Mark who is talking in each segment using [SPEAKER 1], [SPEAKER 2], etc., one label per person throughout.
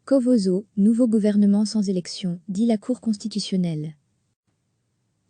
[SPEAKER 1] Kosovo, nouveau gouvernement sans élection, dit la Cour constitutionnelle.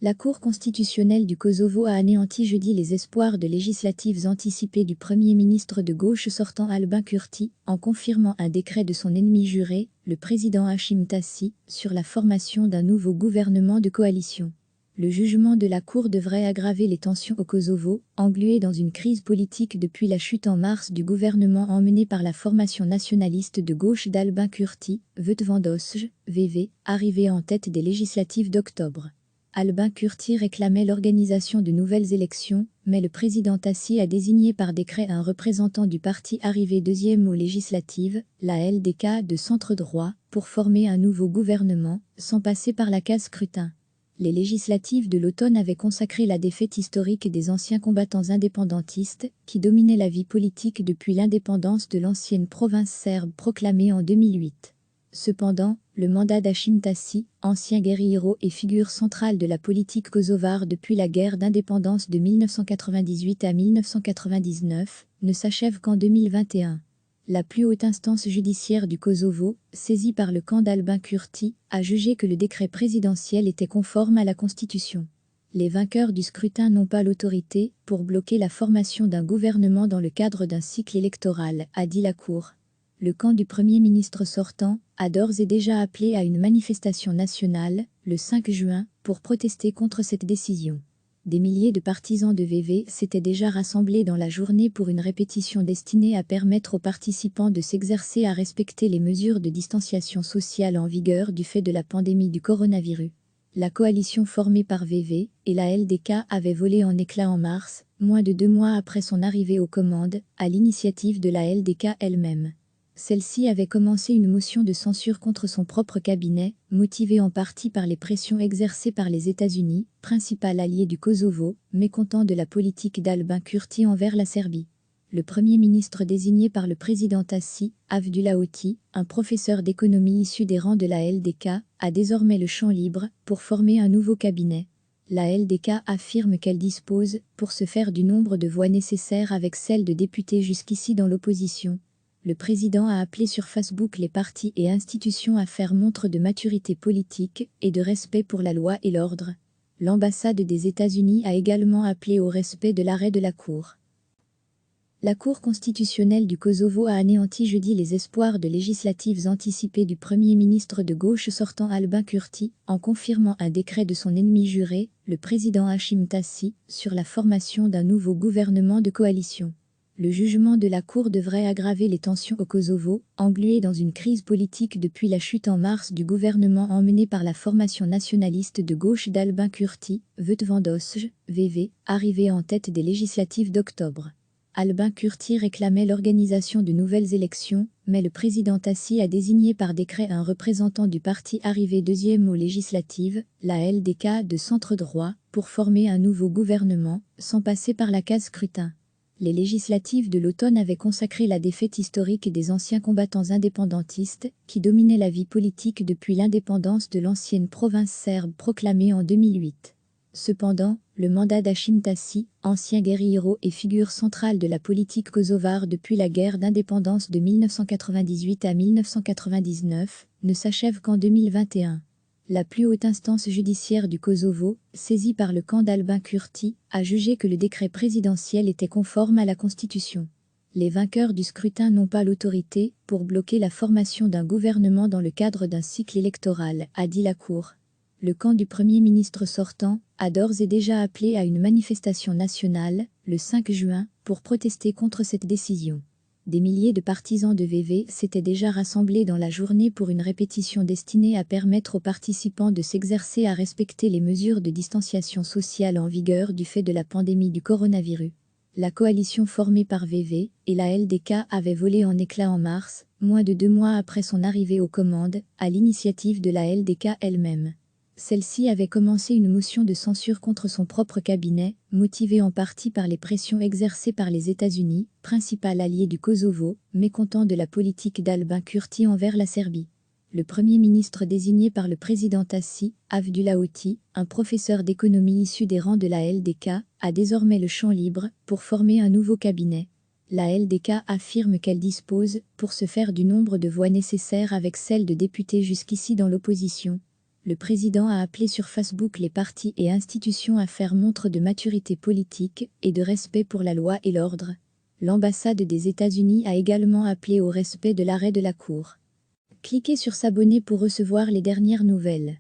[SPEAKER 1] La Cour constitutionnelle du Kosovo a anéanti jeudi les espoirs de législatives anticipées du Premier ministre de gauche sortant Albin Kurti, en confirmant un décret de son ennemi juré, le président Hashim Thaçi, sur la formation d'un nouveau gouvernement de coalition. Le jugement de la Cour devrait aggraver les tensions au Kosovo, englué dans une crise politique depuis la chute en mars du gouvernement emmené par la formation nationaliste de gauche d'Albin Kurti, Vetëvendosje, VV, arrivé en tête des législatives d'octobre. Albin Kurti réclamait l'organisation de nouvelles élections, mais le président Thaçi a désigné par décret un représentant du parti arrivé deuxième aux législatives, la LDK de centre-droit, pour former un nouveau gouvernement, sans passer par la case scrutin. Les législatives de l'automne avaient consacré la défaite historique des anciens combattants indépendantistes, qui dominaient la vie politique depuis l'indépendance de l'ancienne province serbe proclamée en 2008. Cependant, le mandat d'Hashim Thaçi, ancien guerriero et figure centrale de la politique kosovare depuis la guerre d'indépendance de 1998 à 1999, ne s'achève qu'en 2021. La plus haute instance judiciaire du Kosovo, saisie par le camp d'Albin Kurti, a jugé que le décret présidentiel était conforme à la Constitution. Les vainqueurs du scrutin n'ont pas l'autorité pour bloquer la formation d'un gouvernement dans le cadre d'un cycle électoral, a dit la Cour. Le camp du Premier ministre sortant a d'ores et déjà appelé à une manifestation nationale, le 5 juin, pour protester contre cette décision. Des milliers de partisans de VV s'étaient déjà rassemblés dans la journée pour une répétition destinée à permettre aux participants de s'exercer à respecter les mesures de distanciation sociale en vigueur du fait de la pandémie du coronavirus. La coalition formée par VV et la LDK avait volé en éclats en mars, moins de 2 mois après son arrivée aux commandes, à l'initiative de la LDK elle-même. Celle-ci avait commencé une motion de censure contre son propre cabinet, motivée en partie par les pressions exercées par les États-Unis, principal allié du Kosovo, mécontent de la politique d'Albin Kurti envers la Serbie. Le Premier ministre désigné par le président Thaçi, Avdullah Oti, un professeur d'économie issu des rangs de la LDK, a désormais le champ libre pour former un nouveau cabinet. La LDK affirme qu'elle dispose, pour ce faire, du nombre de voix nécessaires avec celles de députés jusqu'ici dans l'opposition. Le président a appelé sur Facebook les partis et institutions à faire montre de maturité politique et de respect pour la loi et l'ordre. L'ambassade des États-Unis a également appelé au respect de l'arrêt de la Cour. La Cour constitutionnelle du Kosovo a anéanti jeudi les espoirs de législatives anticipées du Premier ministre de gauche sortant Albin Kurti, en confirmant un décret de son ennemi juré, le président Hashim Thaçi, sur la formation d'un nouveau gouvernement de coalition. Le jugement de la Cour devrait aggraver les tensions au Kosovo, englué dans une crise politique depuis la chute en mars du gouvernement emmené par la formation nationaliste de gauche d'Albin Kurti, Vetëvendosje, VV, arrivé en tête des législatives d'octobre. Albin Kurti réclamait l'organisation de nouvelles élections, mais le président Thaçi a désigné par décret un représentant du parti arrivé deuxième aux législatives, la LDK de centre-droit, pour former un nouveau gouvernement, sans passer par la case scrutin. Les législatives de l'automne avaient consacré la défaite historique des anciens combattants indépendantistes, qui dominaient la vie politique depuis l'indépendance de l'ancienne province serbe proclamée en 2008. Cependant, le mandat d'Hashim Thaçi, ancien guerriero et figure centrale de la politique kosovare depuis la guerre d'indépendance de 1998 à 1999, ne s'achève qu'en 2021. La plus haute instance judiciaire du Kosovo, saisie par le camp d'Albin Kurti, a jugé que le décret présidentiel était conforme à la Constitution. Les vainqueurs du scrutin n'ont pas l'autorité pour bloquer la formation d'un gouvernement dans le cadre d'un cycle électoral, a dit la Cour. Le camp du Premier ministre sortant a d'ores et déjà appelé à une manifestation nationale, le 5 juin, pour protester contre cette décision. Des milliers de partisans de VV s'étaient déjà rassemblés dans la journée pour une répétition destinée à permettre aux participants de s'exercer à respecter les mesures de distanciation sociale en vigueur du fait de la pandémie du coronavirus. La coalition formée par VV et la LDK avait volé en éclats en mars, moins de 2 mois après son arrivée aux commandes, à l'initiative de la LDK elle-même. Celle-ci avait commencé une motion de censure contre son propre cabinet, motivée en partie par les pressions exercées par les États-Unis, principal allié du Kosovo, mécontent de la politique d'Albin Kurti envers la Serbie. Le Premier ministre désigné par le président Thaçi, Avdullah Oti, un professeur d'économie issu des rangs de la LDK, a désormais le champ libre pour former un nouveau cabinet. La LDK affirme qu'elle dispose, pour ce faire, du nombre de voix nécessaires avec celles de députés jusqu'ici dans l'opposition. Le président a appelé sur Facebook les partis et institutions à faire montre de maturité politique et de respect pour la loi et l'ordre. L'ambassade des États-Unis a également appelé au respect de l'arrêt de la Cour. Cliquez sur s'abonner pour recevoir les dernières nouvelles.